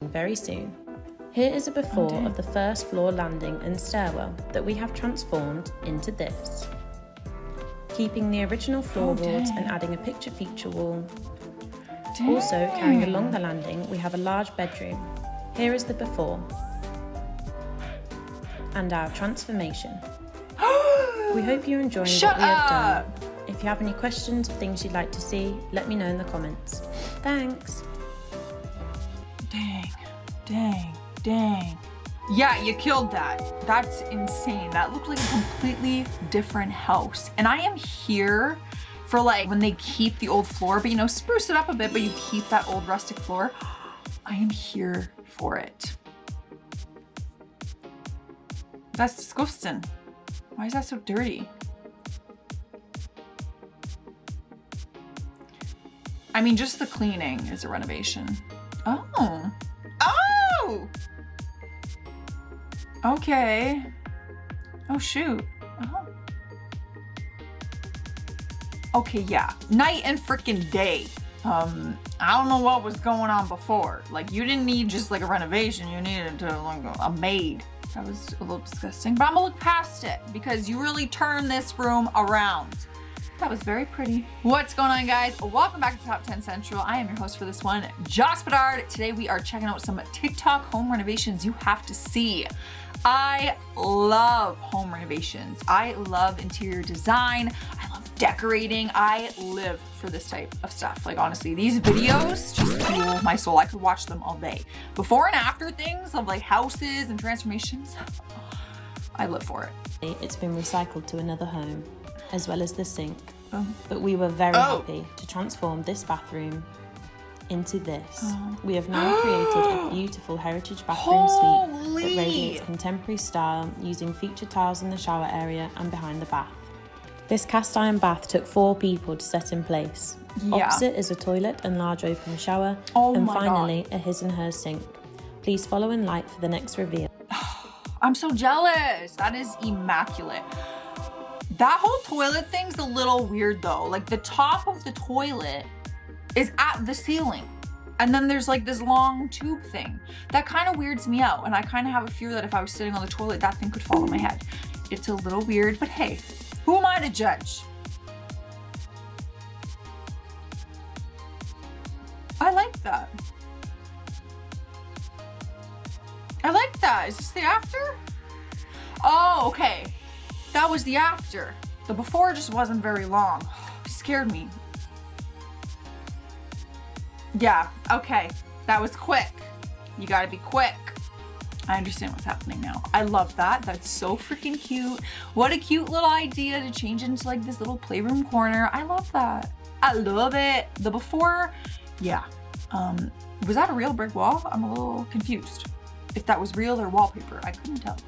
very soon. Here is a before of the first floor landing and stairwell that we have transformed into this. Keeping the original floorboards and adding a picture feature wall. Also, carrying along the landing, we have a large bedroom. Here is the before. And our transformation. We hope you're enjoying what we have done. If you have any questions or things you'd like to see, let me know in the comments. Thanks. Dang. Yeah, you killed that. That's insane. That looked like a completely different house. And I am here for like when they keep the old floor, but you know, spruce it up a bit, but you keep that old rustic floor. I am here for it. That's disgusting. Why is that so dirty? I mean, just the cleaning is a renovation. Oh. Okay. Oh, shoot. Okay, yeah. Night and freaking day. I don't know what was going on before. Like, you didn't need just like a renovation. You needed to like a maid. That was a little disgusting, but I'm gonna look past it because you really turned this room around. That was very pretty. What's going on, guys? Welcome back to Top 10 Central. I am your host for this one, Joss Bedard. Today we are checking out some TikTok home renovations you have to see. I love home renovations. I love interior design. I love decorating. I live for this type of stuff. Like, honestly, these videos just fuel my soul. I could watch them all day. Before and after things of like houses and transformations, I live for it. It's been recycled to another home, as well as the sink. But we were very happy to transform this bathroom into this. We have now created a beautiful heritage bathroom suite that radiates contemporary style using featured tiles in the shower area and behind the bath. This cast iron bath took 4 people to set in place. Opposite is a toilet and large open shower, and finally a his and hers sink. Please follow and like for the next reveal. I'm so jealous. That is immaculate. That whole toilet thing's a little weird though. Like, the top of the toilet is at the ceiling. And then there's like this long tube thing. That kind of weirds me out. And I kind of have a fear that if I was sitting on the toilet, that thing could fall on my head. It's a little weird, but hey, who am I to judge? I like that. I like that. Is this the after? Oh, okay. That was the after. The before just wasn't very long. It scared me. Yeah, okay. That was quick. You gotta be quick. I understand what's happening now. I love that. That's so freaking cute. What a cute little idea to change into like this little playroom corner. I love that. I love it. The before, yeah. Was that a real brick wall? I'm a little confused. If that was real or wallpaper, I couldn't tell.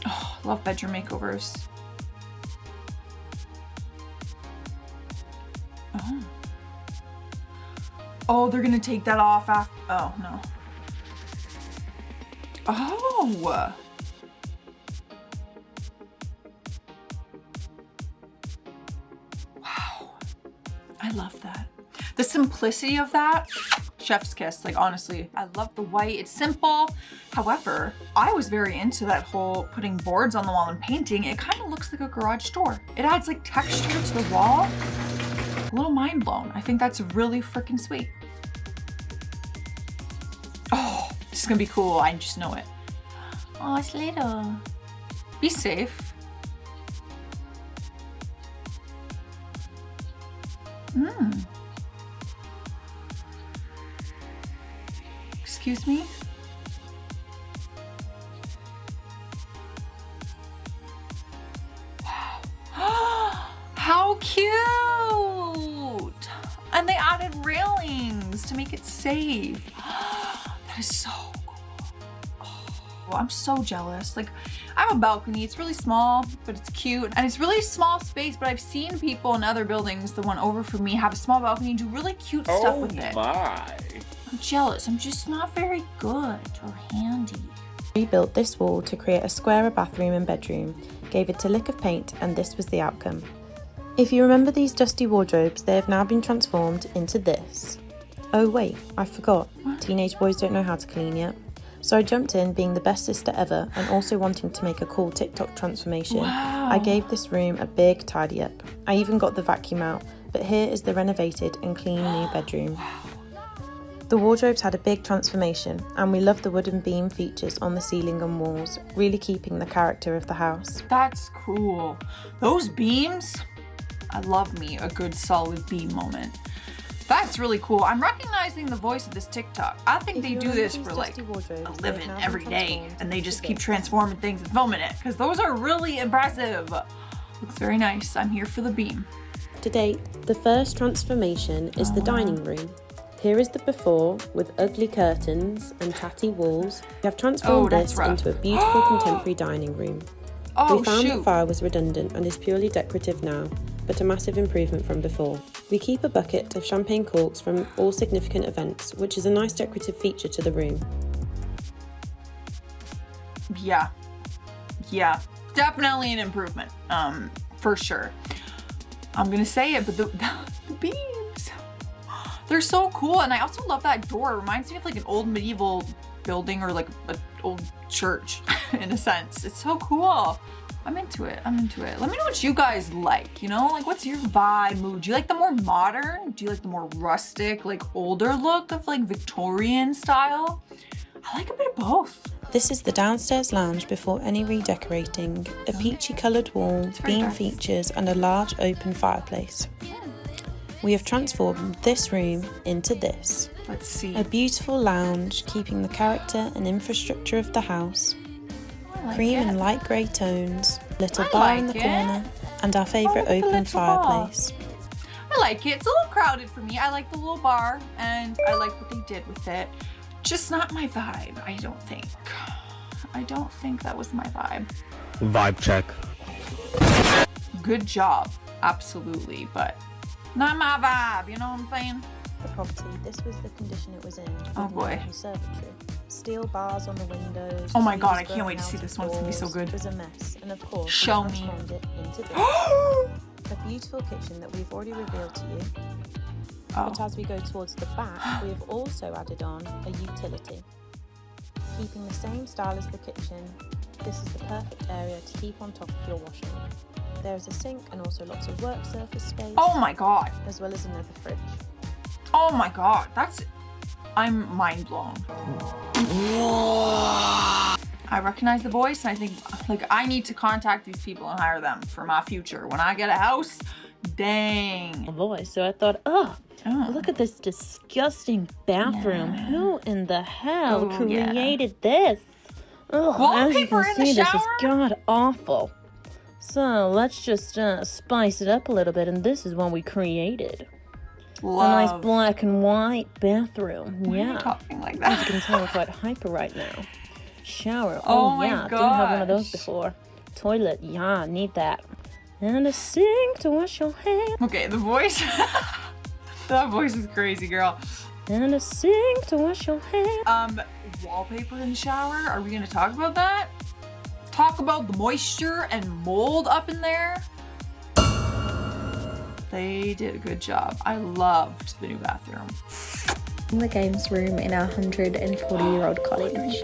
Oh, I love bedroom makeovers. Oh, they're gonna take that off after. Oh, no. Oh. Wow. I love that. The simplicity of that, chef's kiss. Like, honestly, I love the white. It's simple. However, I was very into that whole putting boards on the wall and painting. It kind of looks like a garage door. It adds like texture to the wall. A little mind blown. I think that's really freaking sweet. Oh, this is gonna be cool. I just know it. Oh, it's little. Be safe. Excuse me? Wow. How cute! And they added railings to make it safe. That is so cool. Oh, I'm so jealous. Like, I have a balcony. It's really small, but it's cute. And it's really small space, but I've seen people in other buildings, the one over from me, have a small balcony and do really cute stuff with it. Oh my. I'm jealous. I'm just not very good or handy. Rebuilt this wall to create a squarer bathroom and bedroom, gave it a lick of paint, and this was the outcome. If you remember these dusty wardrobes, they have now been transformed into this. Oh wait, I forgot. Teenage boys don't know how to clean yet. So I jumped in, being the best sister ever and also wanting to make a cool TikTok transformation. Wow. I gave this room a big tidy up. I even got the vacuum out, but here is the renovated and clean new bedroom. The wardrobes had a big transformation, and we love the wooden beam features on the ceiling and walls, really keeping the character of the house. That's cool. Those beams, I love me a good solid beam moment. That's really cool. I'm recognizing the voice of this TikTok. I think they do this for like a living every day, and they just keep transforming things and filming it, because those are really impressive. Looks very nice. I'm here for the beam. To date, the first transformation is the dining room. Here is the before with ugly curtains and tatty walls. We have transformed this into a beautiful contemporary dining room. We found the fire was redundant and is purely decorative now, but a massive improvement from before. We keep a bucket of champagne corks from all significant events, which is a nice decorative feature to the room. Yeah, definitely an improvement, for sure. I'm gonna say it, but the beams, they're so cool. And I also love that door. It reminds me of like an old medieval building or like an old church in a sense. It's so cool. I'm into it. Let me know what you guys like, you know? Like, what's your vibe, mood? Do you like the more modern? Do you like the more rustic, like older look of like Victorian style? I like a bit of both. This is the downstairs lounge before any redecorating. A peachy coloured wall, beam features and a large open fireplace. We have transformed this room into this. Let's see. A beautiful lounge, keeping the character and infrastructure of the house. Cream and light grey tones, little bar in the corner, and our favourite open fireplace. I like it. It's a little crowded for me. I like the little bar, and I like what they did with it. Just not my vibe, I don't think. I don't think that was my vibe. Vibe check. Good job, absolutely, but not my vibe, you know what I'm saying? The property, this was the condition it was in. Oh boy. Conservatory. Steel bars on the windows. Oh my god, I can't wait to see this one. It's gonna be so good. It was a mess, and of course, show we me. transformed it into this. A beautiful kitchen that we've already revealed to you. But as we go towards the back, we have also added on a utility. Keeping the same style as the kitchen, this is the perfect area to keep on top of your washing. There is a sink and also lots of work surface space. Oh my god. As well as another fridge. Oh my god, I'm mind blown. I recognize the voice, and I think like I need to contact these people and hire them for my future. When I get a house, dang. Boy, so I thought, look at this disgusting bathroom. Yeah. Who in the hell created this? As you can see, this is god awful. So let's just spice it up a little bit, and this is what we created. Love. A nice black and white bathroom. Why are you talking like that? As you can tell, we're quite hyper right now. Shower. Oh my yeah, didn't have one of those before. Toilet. Yeah, need that. And a sink to wash your hands. Okay, the voice. That voice is crazy, girl. And a sink to wash your hands. Wallpaper in the shower. Are we gonna talk about that? Talk about the moisture and mold up in there. They did a good job. I loved the new bathroom. In the games room in our 140-year-old cottage.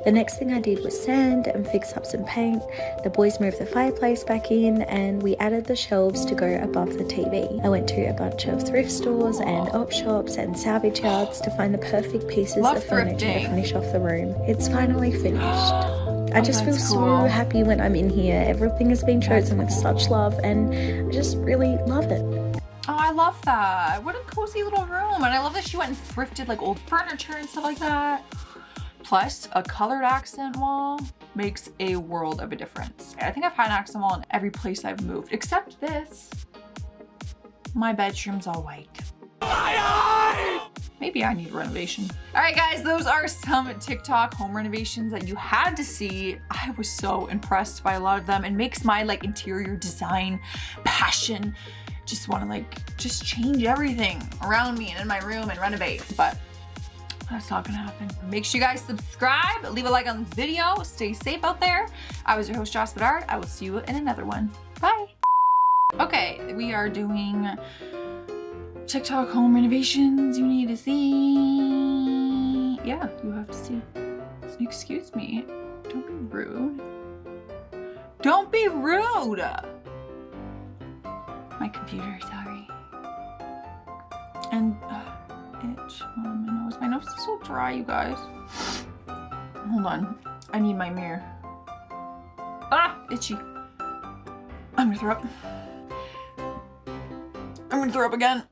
The next thing I did was sand and fix up some paint. The boys moved the fireplace back in, and we added the shelves to go above the TV. I went to a bunch of thrift stores and op shops and salvage yards to find the perfect pieces of furniture to finish off the room. It's finally finished. I just feel so happy when I'm in here. Everything has been chosen with such love, and I just really love it. Oh, I love that. What a cozy little room. And I love that she went and thrifted like old furniture and stuff like that. Plus, a colored accent wall makes a world of a difference. I think I've had an accent wall in every place I've moved, except this. My bedroom's all white. Maybe I need a renovation. All right, guys, those are some TikTok home renovations that you had to see. I was so impressed by a lot of them. It makes my like interior design passion just want to just change everything around me and in my room and renovate, but that's not gonna happen. Make sure you guys subscribe, leave a like on this video, stay safe out there. I was your host, Joss Bedard. I will see you in another one. Bye. Okay, we are doing TikTok home renovations you need to see. Yeah, you have to see. Excuse me. Don't be rude. Don't be rude! My computer, sorry. And itch on my nose. My nose is so dry, you guys. Hold on. I need my mirror. Ah! Itchy. I'm gonna throw up. I'm gonna throw up again.